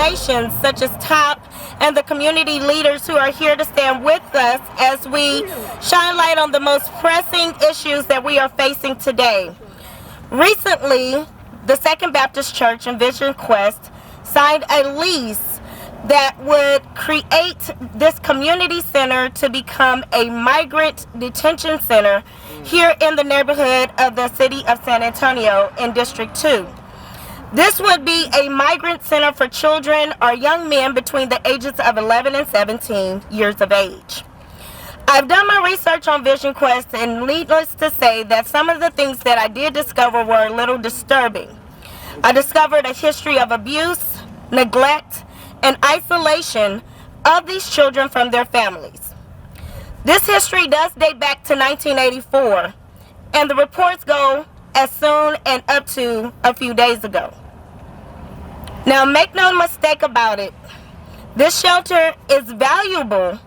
organizations such as TOP and the community leaders who are here to stand with us as we shine light on the most pressing issues that we are facing today. Recently, the Second Baptist Church and Vision Quest signed a lease that would create this community center to become a migrant detention center here in the neighborhood of the city of San Antonio in District 2. This would be a migrant center for children or young men between the ages of 11 and 17 years of age. I've done my research on Vision Quest, and needless to say that some of the things that I did discover were a little disturbing. I discovered a history of abuse, neglect, and isolation of these children from their families. This history does date back to 1984, and the reports go as soon and up to a few days ago. Now, make no mistake about it, this shelter is valuable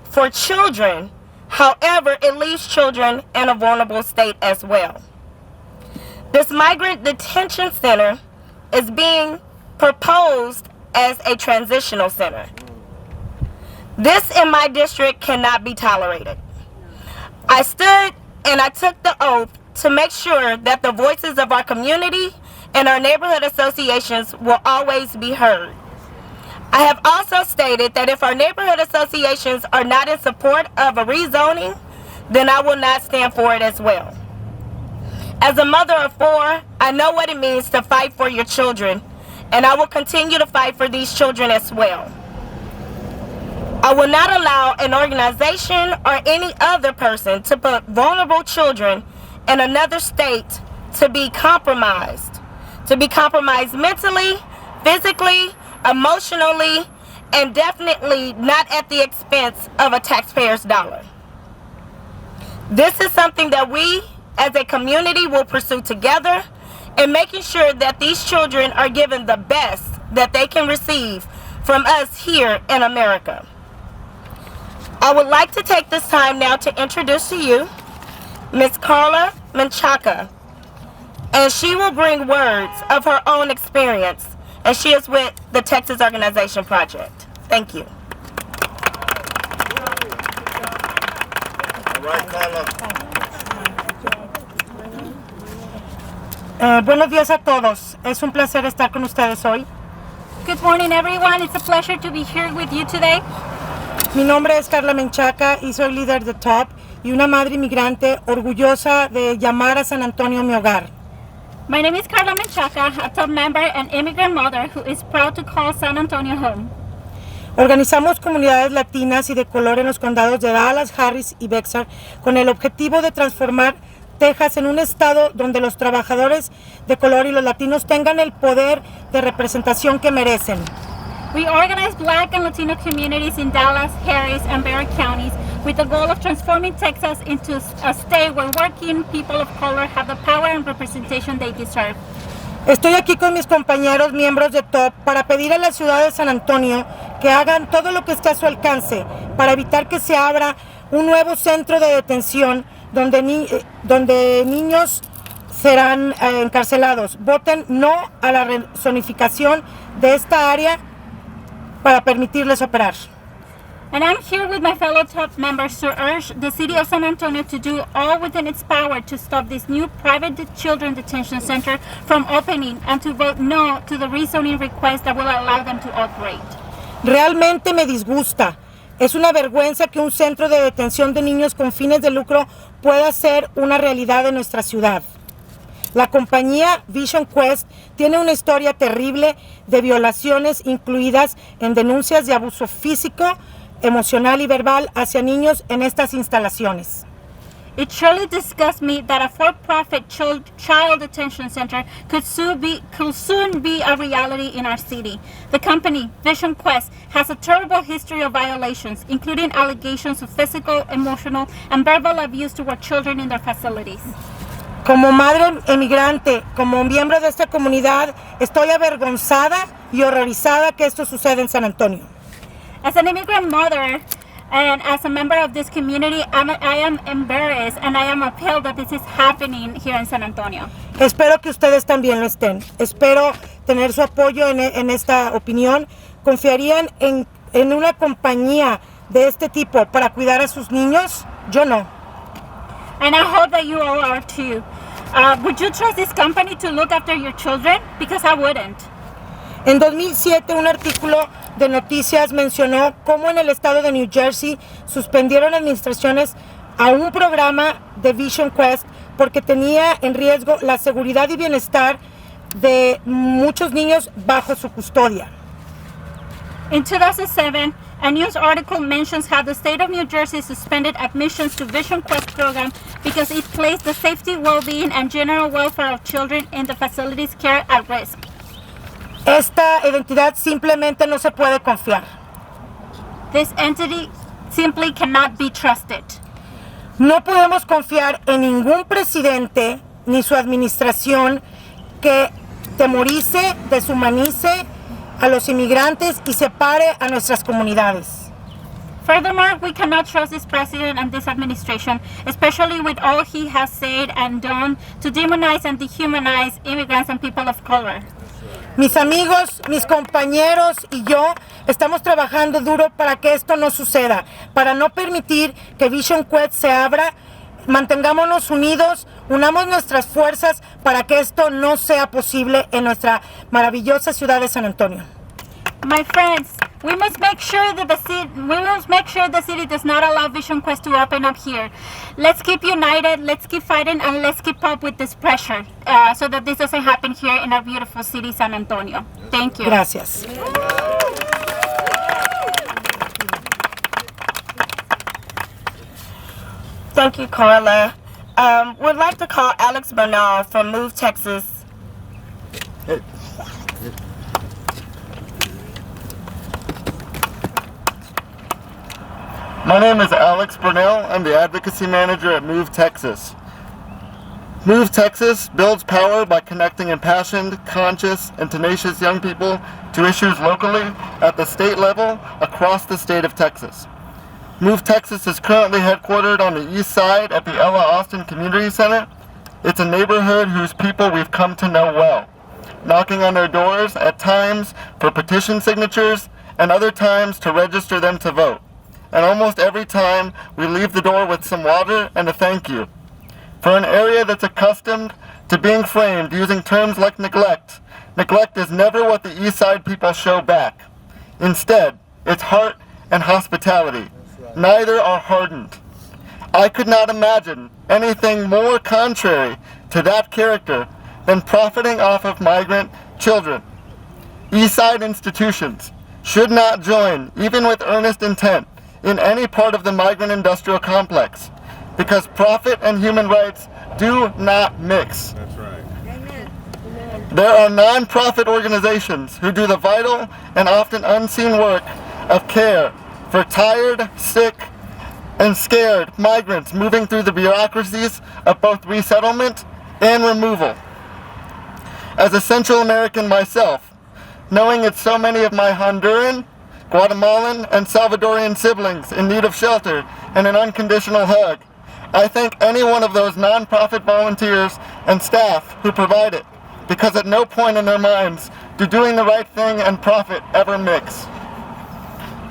for children. However, it leaves children in a vulnerable state as well. This migrant detention center is being proposed as a transitional center. This in my district cannot be tolerated. I stood and I took the oath to make sure that the voices of our community and our neighborhood associations will always be heard. I have also stated that if our neighborhood associations are not in support of a rezoning, then I will not stand for it as well. As a mother of 4, I know what it means to fight for your children, and I will continue to fight for these children as well. I will not allow an organization or any other person to put vulnerable children in another state to be compromised mentally, physically, emotionally, and definitely not at the expense of a taxpayer's dollar. This is something that we as a community will pursue together, and making sure that these children are given the best that they can receive from us here in America. I would like to take this time now to introduce to you Ms. Carla Menchaca, and she will bring words of her own experience, and she is with the Texas Organization Project. Thank you. All right, Carla. Buenos días a todos. Es un placer estar con ustedes hoy. Good morning, everyone. It's a pleasure to be here with you today. Mi nombre es Carla Menchaca y soy líder de TOP y una madre inmigrante orgullosa de llamar a San Antonio mi hogar. My name is Carla Menchaca, a top member and immigrant mother who is proud to call San Antonio home. Organizamos comunidades latinas y de color en los condados de Dallas, Harris y Bexar con el objetivo de transformar Texas en un estado donde los trabajadores de color y los latinos tengan el poder de representación que merecen. We organize Black and Latino communities in Dallas, Harris, and Bexar counties with the goal of transforming Texas into a state where working people of color have the power and representation they deserve. Estoy aquí con mis compañeros miembros de TOP para pedir a la ciudad de San Antonio que hagan todo lo que esté a su alcance para evitar que se abra un nuevo centro de detención donde niños serán encarcelados. Voten no a la rezonificación de esta área para permitirles operar. And I'm here with my fellow TOP members to urge the city of San Antonio to do all within its power to stop this new private children detention center from opening and to vote no to the rezoning request that will allow them to operate. Realmente me disgusta. Es una vergüenza que un centro de detención de niños con fines de lucro pueda ser una realidad en nuestra ciudad. La compañía Vision Quest tiene una historia terrible de violaciones incluidas en denuncias de abuso físico, emocional y verbal hacia niños en estas instalaciones. It surely disgusts me that a for-profit child detention center could soon be a reality in our city. The company, Vision Quest, has a terrible history of violations, including allegations of physical, emotional, and verbal abuse toward children in their facilities. Como madre emigrante, como miembro de esta comunidad, estoy avergonzada y horrorizada que esto suceda en San Antonio. As an immigrant mother and as a member of this community, I am embarrassed and I am appalled that this is happening here in San Antonio. Espero que ustedes también lo estén. Espero tener su apoyo en esta opinión. ¿Confiarían en una compañía de este tipo para cuidar a sus niños? Yo no. And I hope that you all are too. Would you trust this company to look after your children? Because I wouldn't. En 2007, un artículo de noticias mencionó cómo en el estado de New Jersey suspendieron administraciones a un programa de Vision Quest porque tenía en riesgo la seguridad y bienestar de muchos niños bajo su custodia. In 2007, a news article mentions how the state of New Jersey suspended admissions to Vision Quest program because it placed the safety, well-being, and general welfare of children in the facility's care at risk. Esta identidad simplemente no se puede confiar. This entity simply cannot be trusted. No podemos confiar en ningún presidente ni su administración que temorice, deshumanice a los inmigrantes y separe a nuestras comunidades. Furthermore, we cannot trust this president and this administration, especially with all he has said and done to demonize and dehumanize immigrants and people of color. Mis amigos, mis compañeros y yo estamos trabajando duro para que esto no suceda, para no permitir que Vision Quest se abra. Mantengámonos unidos, unamos nuestras fuerzas para que esto no sea posible en nuestra maravillosa ciudad de San Antonio. My friends, we must make sure the city does not allow Vision Quest to open up here. Let's keep united, let's keep fighting, and let's keep up with this pressure so that this doesn't happen here in our beautiful city, San Antonio. Thank you. Gracias. Thank you, Carla. Would like to call Alex Bernal from Move, Texas. My name is Alex Burnell. I'm the Advocacy Manager at Move, Texas. Move, Texas builds power by connecting impassioned, conscious, and tenacious young people to issues locally, at the state level, across the state of Texas. Move, Texas is currently headquartered on the east side at the Ella Austin Community Center. It's a neighborhood whose people we've come to know well, knocking on their doors at times for petition signatures and other times to register them to vote. And almost every time we leave the door with some water and a thank you. For an area that's accustomed to being framed using terms like neglect, neglect is never what the east side people show back. Instead, it's heart and hospitality. Neither are hardened. I could not imagine anything more contrary to that character than profiting off of migrant children. Eastside institutions should not join, even with earnest intent, in any part of the migrant industrial complex, because profit and human rights do not mix. That's right. There are non-profit organizations who do the vital and often unseen work of care for tired, sick, and scared migrants moving through the bureaucracies of both resettlement and removal. As a Central American myself, knowing it's so many of my Honduran, Guatemalan, and Salvadorian siblings in need of shelter and an unconditional hug, I thank any one of those non-profit volunteers and staff who provide it, because at no point in their minds do doing the right thing and profit ever mix.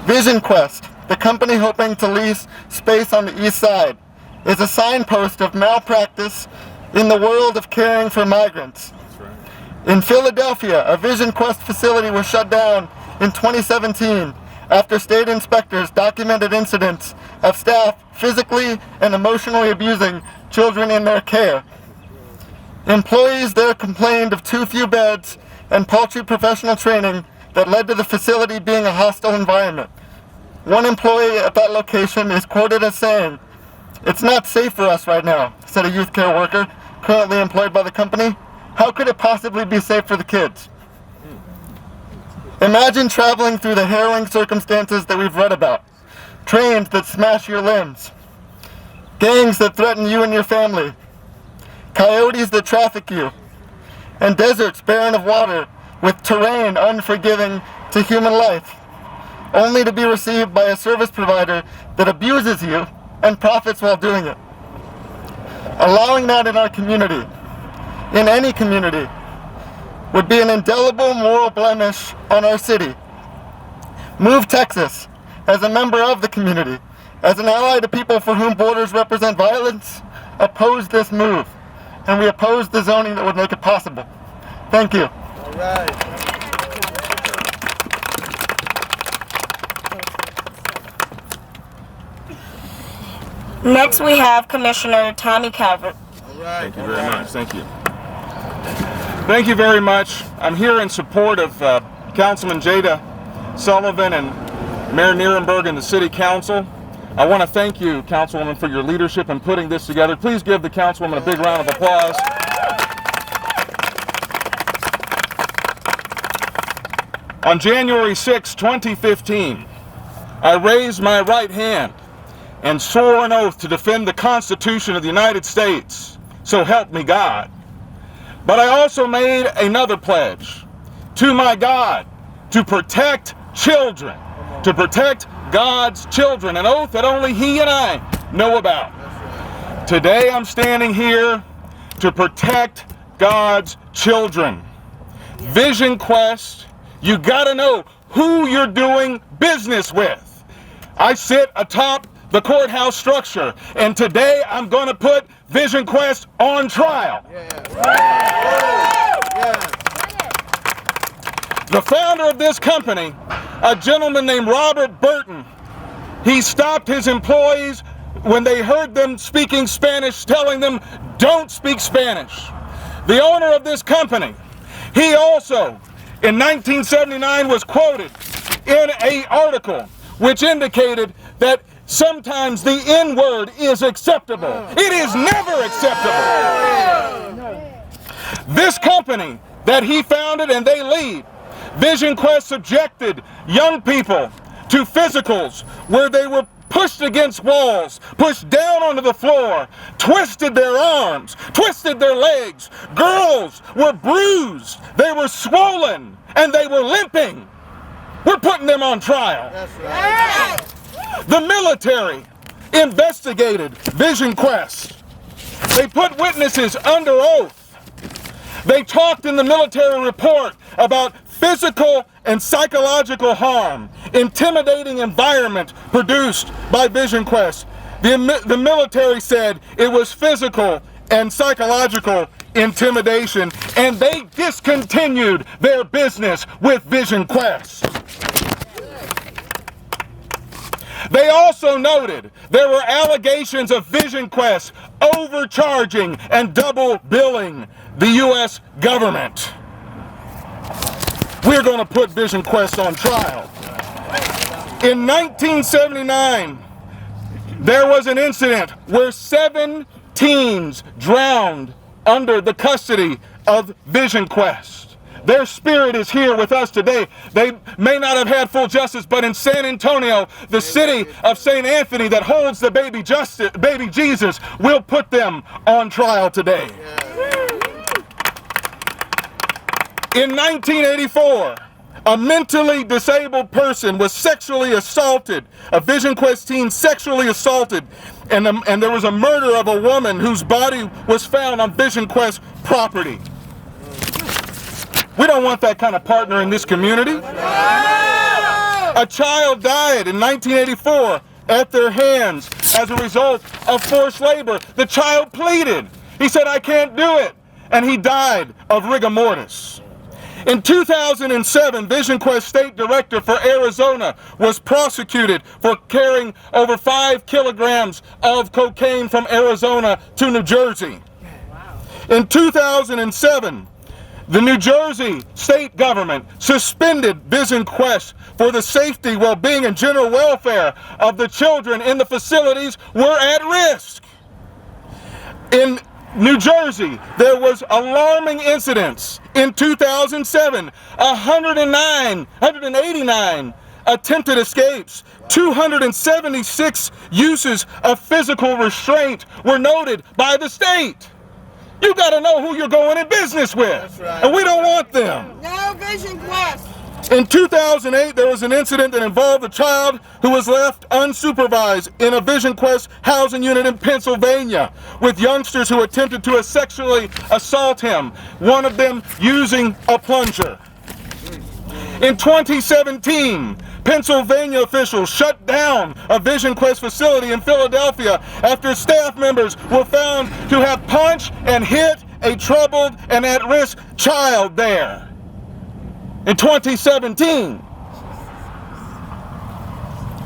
Vision Quest, the company hoping to lease space on the east side, is a signpost of malpractice in the world of caring for migrants. In Philadelphia, a Vision Quest facility was shut down in 2017 after state inspectors documented incidents of staff physically and emotionally abusing children in their care. Employees there complained of too few beds and paltry professional training that led to the facility being a hostile environment. One employee at that location is quoted as saying, "It's not safe for us right now," said a youth care worker currently employed by the company. "How could it possibly be safe for the kids?" Imagine traveling through the harrowing circumstances that we've read about. Trains that smash your limbs. Gangs that threaten you and your family. Coyotes that traffic you. And deserts barren of water with terrain unforgiving to human life. Only to be received by a service provider that abuses you and profits while doing it. Allowing that in our community, in any community, would be an indelible moral blemish on our city. Move Texas, as a member of the community, as an ally to people for whom borders represent violence, oppose this move, and we oppose the zoning that would make it possible. Thank you. All right. Next, we have Commissioner Tommy Calvert. Thank you very much. Thank you. Thank you very much. I'm here in support of Councilman Jada Sullivan and Mayor Nierenberg and the City Council. I want to thank you, Councilwoman, for your leadership in putting this together. Please give the Councilwoman a big round of applause. On January 6, 2015, I raised my right hand and swore an oath to defend the Constitution of the United States, so help me God. But I also made another pledge to my God to protect children, to protect God's children, an oath that only He and I know about. Today I'm standing here to protect God's children. Vision Quest, you gotta know who you're doing business with. I sit atop the courthouse structure, and today I'm going to put Vision Quest on trial. The founder of this company, a gentleman named Robert Burton, he stopped his employees when they heard them speaking Spanish, telling them, don't speak Spanish. The owner of this company, he also, in 1979, was quoted in an article which indicated that sometimes the N-word is acceptable. It is never acceptable. This company that he founded and they lead, Vision Quest, subjected young people to physicals where they were pushed against walls, pushed down onto the floor, twisted their arms, twisted their legs. Girls were bruised, they were swollen, and they were limping. We're putting them on trial. That's right. The military investigated Vision Quest. They put witnesses under oath. They talked in the military report about physical and psychological harm, intimidating environment produced by Vision Quest. The military said it was physical and psychological intimidation, and they discontinued their business with Vision Quest. They also noted there were allegations of Vision Quest overcharging and double billing the U.S. government. We're going to put Vision Quest on trial. In 1979, there was an incident where 7 teens drowned under the custody of Vision Quest. Their spirit is here with us today. They may not have had full justice, but in San Antonio, the city of St. Anthony that holds the baby Jesus, will put them on trial today. In 1984, a mentally disabled person was sexually assaulted, a Vision Quest teen sexually assaulted, and there was a murder of a woman whose body was found on Vision Quest property. We don't want that kind of partner in this community. A child died in 1984 at their hands as a result of forced labor. The child pleaded. He said, I can't do it. And he died of rigor mortis. In 2007, Vision Quest State Director for Arizona was prosecuted for carrying over 5 kilograms of cocaine from Arizona to New Jersey. In 2007, the New Jersey state government suspended Vision Quest for the safety, well-being, and general welfare of the children in the facilities were at risk. In New Jersey, there was alarming incidents. In 2007, 189 attempted escapes, 276 uses of physical restraint were noted by the state. You got to know who you're going in business with. That's right. And we don't want them. No Vision Quest. In 2008, there was an incident that involved a child who was left unsupervised in a Vision Quest housing unit in Pennsylvania with youngsters who attempted to sexually assault him, one of them using a plunger. In 2017, Pennsylvania officials shut down a Vision Quest facility in Philadelphia after staff members were found to have punched and hit a troubled and at-risk child there. In 2017,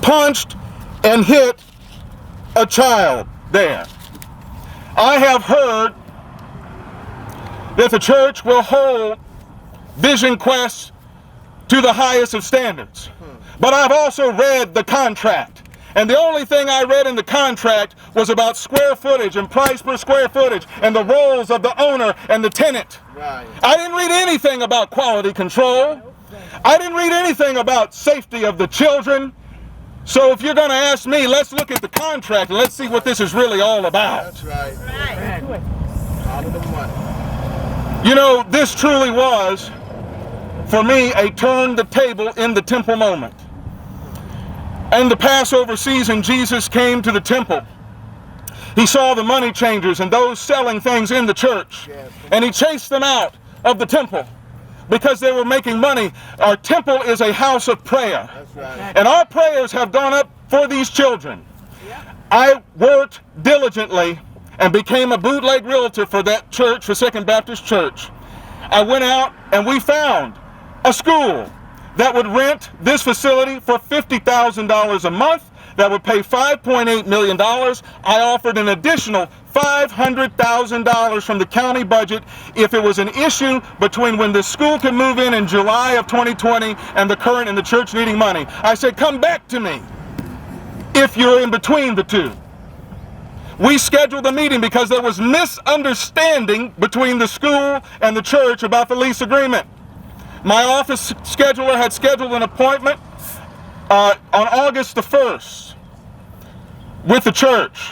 punched and hit a child there. I have heard that the church will hold Vision Quest to the highest of standards. But I've also read the contract. And the only thing I read in the contract was about square footage and price per square footage and the roles of the owner and the tenant. Right. I didn't read anything about quality control. I didn't read anything about safety of the children. So if you're going to ask me, let's look at the contract and let's see what this is really all about. That's right. All of the money. You know, this truly was, for me, a turn the table in the temple moment. And the Passover season, Jesus came to the temple. He saw the money changers and those selling things in the church. And he chased them out of the temple because they were making money. Our temple is a house of prayer. That's right. And our prayers have gone up for these children. I worked diligently and became a bootleg realtor for that church, for Second Baptist Church. I went out and we found a school that would rent this facility for $50,000 a month, that would pay $5.8 million. I offered an additional $500,000 from the county budget if it was an issue between when the school could move in July of 2020 and the current and the church needing money. I said, come back to me if you're in between the two. We scheduled the meeting because there was misunderstanding between the school and the church about the lease agreement. My office scheduler had scheduled an appointment on August the 1st with the church.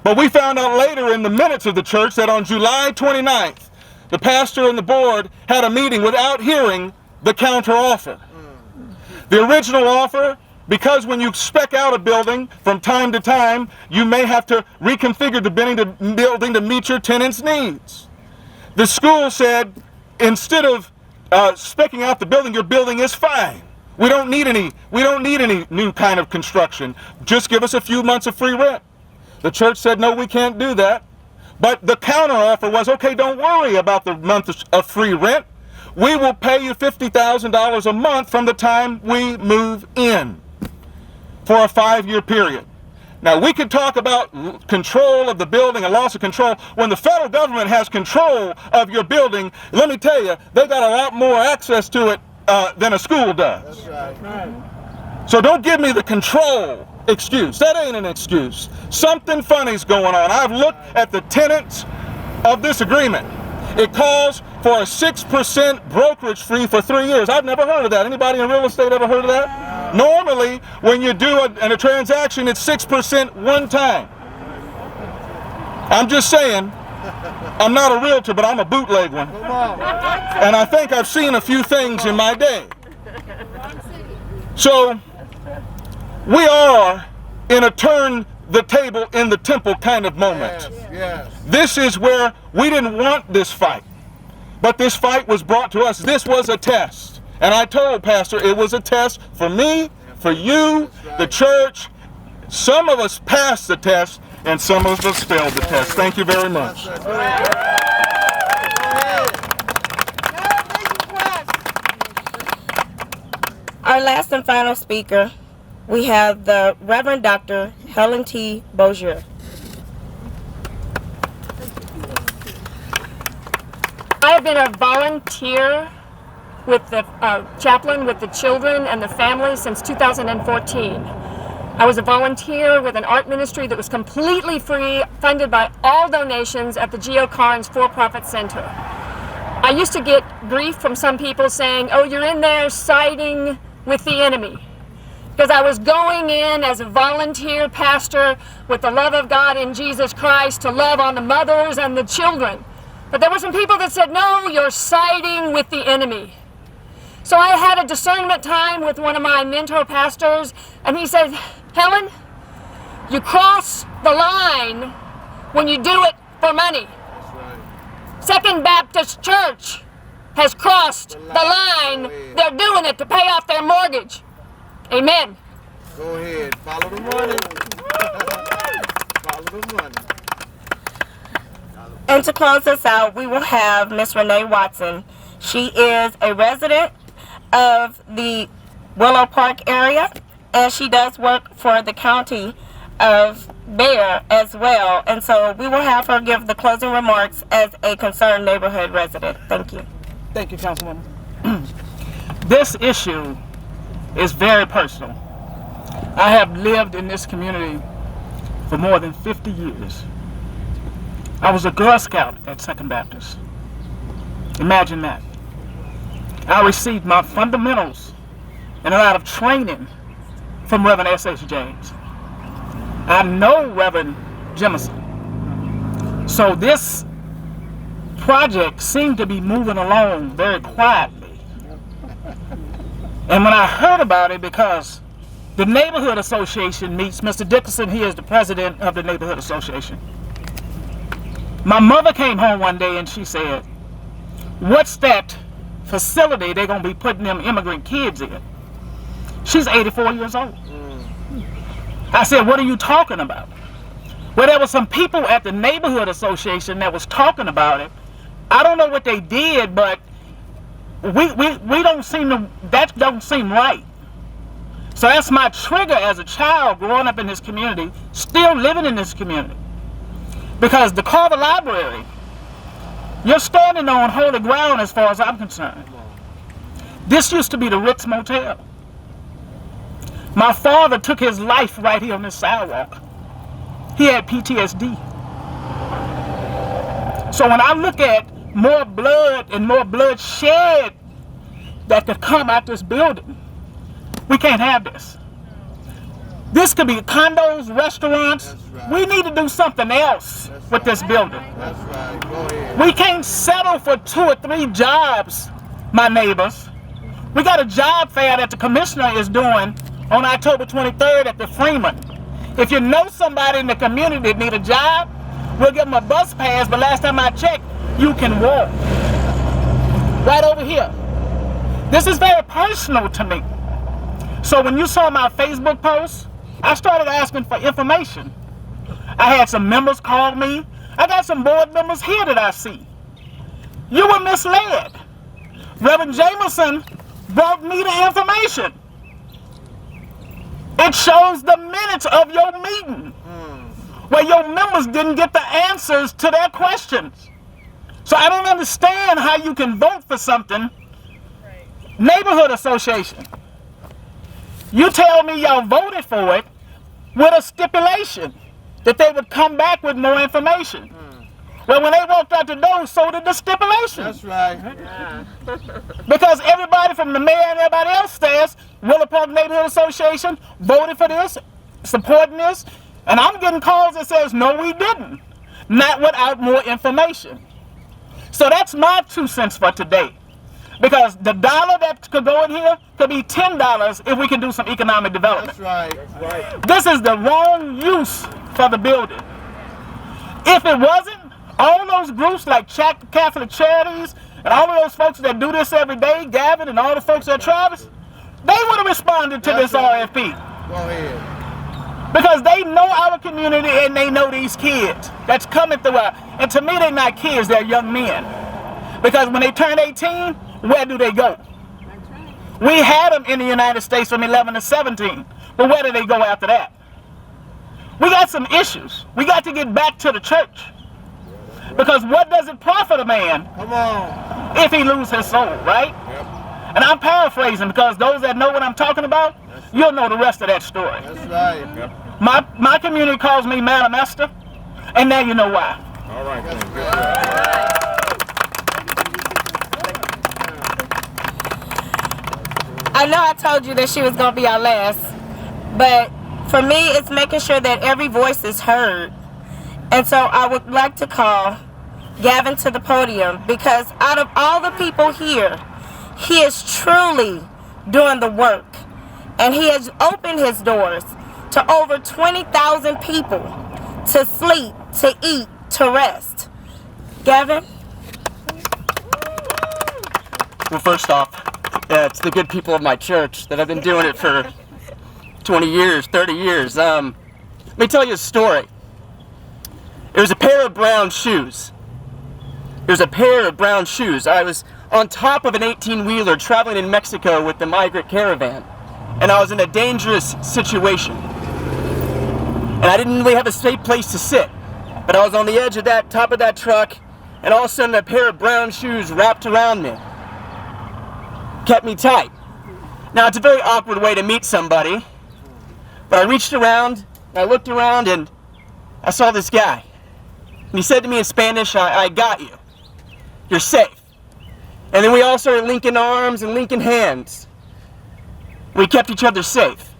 But we found out later in the minutes of the church that on July 29th, the pastor and the board had a meeting without hearing the counter offer. The original offer, because when you spec out a building from time to time, you may have to reconfigure the building to meet your tenant's needs. The school said, instead of specking out the building, your building is fine. We don't need any new kind of construction. Just give us a few months of free rent. The church said, no, we can't do that. But the counter offer was, okay, don't worry about the month of free rent. We will pay you $50,000 a month from the time we move in for a 5-year period. Now, we could talk about control of the building and loss of control. When the federal government has control of your building, let me tell you, they got a lot more access to it than a school does. That's right. So don't give me the control excuse. That ain't an excuse. Something funny's going on. I've looked at the tenets of this agreement. It calls for a 6% brokerage fee for 3 years. I've never heard of that. Anybody in real estate ever heard of that? Normally, when you do a transaction, it's 6% one time. I'm just saying, I'm not a realtor, but I'm a bootleg one. And I think I've seen a few things in my day. So, we are in a turn the table in the temple kind of moment. Yes. This is where we didn't want this fight, but this fight was brought to us. This was a test. And I told Pastor it was a test for me, for you, the church. Some of us passed the test and some of us failed the test. Thank you very much. Our last and final speaker, we have the Reverend Dr. Helen T. Bozier. I have been a volunteer with the chaplain with the children and the families since 2014. I was a volunteer with an art ministry that was completely free, funded by all donations at the Geo Carnes for-profit center. I used to get grief from some people saying, oh, you're in there siding with the enemy. Because I was going in as a volunteer pastor with the love of God in Jesus Christ to love on the mothers and the children. But there were some people that said, no, you're siding with the enemy. So I had a discernment time with one of my mentor pastors, and he said, Helen, you cross the line when you do it for money. That's right. Second Baptist Church has crossed the line. They're doing it to pay off their mortgage. Amen. Go ahead. Follow the money. Follow the money. And to close us out, we will have Miss Renee Watson. She is a resident of the Willow Park area, and she does work for the county of Bear as well. And so we will have her give the closing remarks as a concerned neighborhood resident. Thank you. Thank you, Councilwoman. This issue is very personal. I have lived in this community for more than 50 years. I was a Girl Scout at Second Baptist. Imagine that. I received my fundamentals and a lot of training from Reverend S.H. James. I know Reverend Jemison. So this project seemed to be moving along very quietly. And when I heard about it, because the Neighborhood Association meets, Mr. Dickerson, he is the president of the Neighborhood Association. My mother came home one day and she said, what's that facility they're going to be putting them immigrant kids in? She's 84 years old. I said, what are you talking about? Well, there were some people at the Neighborhood Association that was talking about it. I don't know what they did, but we don't seem to, that don't seem right. So that's my trigger as a child growing up in this community, still living in this community. Because the Carver Library, you're standing on holy ground as far as I'm concerned. This used to be the Ritz Motel. My father took his life right here on this sidewalk. He had PTSD. So when I look at more blood and more bloodshed that could come out this building, we can't have this. This could be condos, restaurants. Right. We need to do something else with this building. That's right. Go ahead. We can't settle for 2 or 3 jobs, my neighbors. We got a job fair that the commissioner is doing on October 23rd at the Freeman. If you know somebody in the community that need a job, we'll give them a bus pass, but last time I checked, you can walk. Right over here. This is very personal to me. So when you saw my Facebook post, I started asking for information. I had some members call me. I got some board members here that I see. You were misled. Reverend Jameson brought me the information. It shows the minutes of your meeting where your members didn't get the answers to their questions. So I don't understand how you can vote for something. Neighborhood Association. You tell me y'all voted for it with a stipulation that they would come back with more information. Well, when they walked out the door, so did the stipulation. That's right. Yeah. Because everybody from the mayor and everybody else says, Willow Park Neighborhood Association voted for this, supporting this, and I'm getting calls that says, no, we didn't. Not without more information. So that's my 2 cents for today. Because the dollar that could go in here could be $10 if we can do some economic development. That's right. That's right. This is the wrong use for the building. If it wasn't, all those groups like Catholic Charities and all of those folks that do this every day, Gavin and all the folks at Travis, they would have responded to this RFP. Go ahead. Because they know our community and they know these kids that's coming through our, and to me they're not kids, they're young men. Because when they turn 18, where do they go? We had them in the United States from 11 to 17, but where do they go after that? We got some issues. We got to get back to the church. Because what does it profit a man if he loses his soul, right? Yep. And I'm paraphrasing because those that know what I'm talking about, you'll know the rest of that story. That's right. Yep. My community calls me Madam Esther, and now you know why. All right. I know I told you that she was going to be our last, but for me, it's making sure that every voice is heard. And so I would like to call Gavin to the podium, because out of all the people here, He is truly doing the work. And he has opened his doors to over 20,000 people to sleep, to eat, to rest. Gavin? Well, first off, it's the good people of my church that have been doing it for 20 years, 30 years. Let me tell you a story. It was a pair of brown shoes. I was on top of an 18-wheeler traveling in Mexico with the migrant caravan, and I was in a dangerous situation. And I didn't really have a safe place to sit, but I was on the edge of that top of that truck, and all of a sudden a pair of brown shoes wrapped around me. Kept me tight. Now, it's a very awkward way to meet somebody, but I reached around, and I looked around, and I saw this guy. And he said to me in Spanish, I got you. You're safe. And then we all started linking arms and linking hands. We kept each other safe.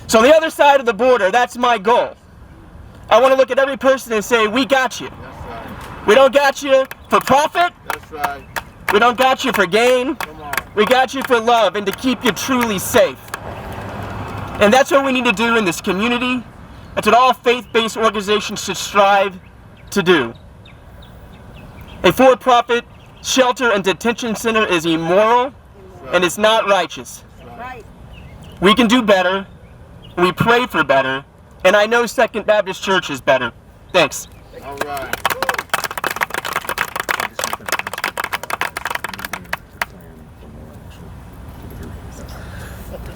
So on the other side of the border, that's my goal. I want to look at every person and say, we got you. That's right. We don't got you for profit. That's right. We don't got you for gain. Come on. We got you for love and to keep you truly safe. And that's what we need to do in this community. That's what all faith-based organizations should strive to do. A for-profit shelter and detention center is immoral and it's not righteous. We can do better. We pray for better. And I know Second Baptist Church is better. Thanks. All right.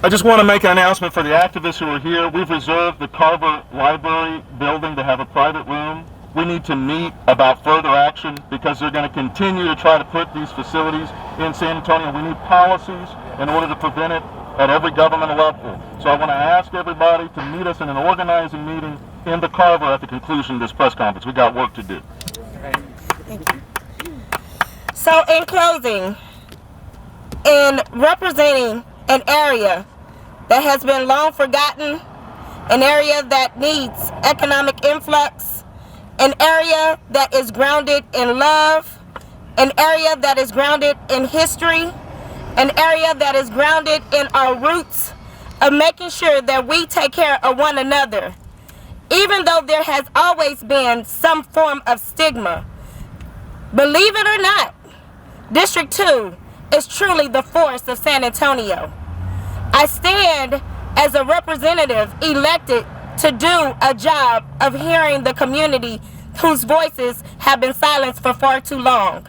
I just want to make an announcement for the activists who are here. We've reserved the Carver Library building to have a private room. We need to meet about further action because they're going to continue to try to put these facilities in San Antonio. We need policies in order to prevent it at every governmental level. So I want to ask everybody to meet us in an organizing meeting in the Carver at the conclusion of this press conference. We got work to do. Thank you. So in closing, in representing an area that has been long forgotten, an area that needs economic influx, an area that is grounded in love, an area that is grounded in history, an area that is grounded in our roots of making sure that we take care of one another. Even though there has always been some form of stigma, believe it or not, District 2 is truly the force of San Antonio. I stand as a representative elected to do a job of hearing the community whose voices have been silenced for far too long.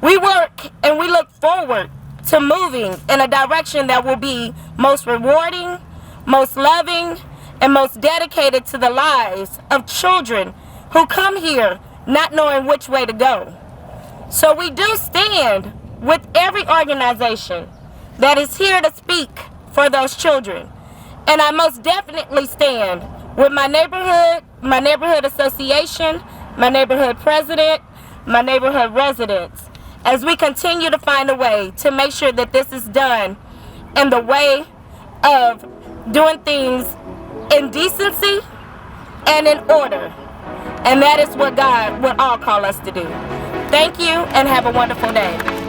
We work and we look forward to moving in a direction that will be most rewarding, most loving, and most dedicated to the lives of children who come here not knowing which way to go. So we do stand with every organization that is here to speak for those children. And I most definitely stand with my neighborhood association, my neighborhood president, my neighborhood residents, as we continue to find a way to make sure that this is done in the way of doing things in decency and in order. And that is what God would all call us to do. Thank you and have a wonderful day.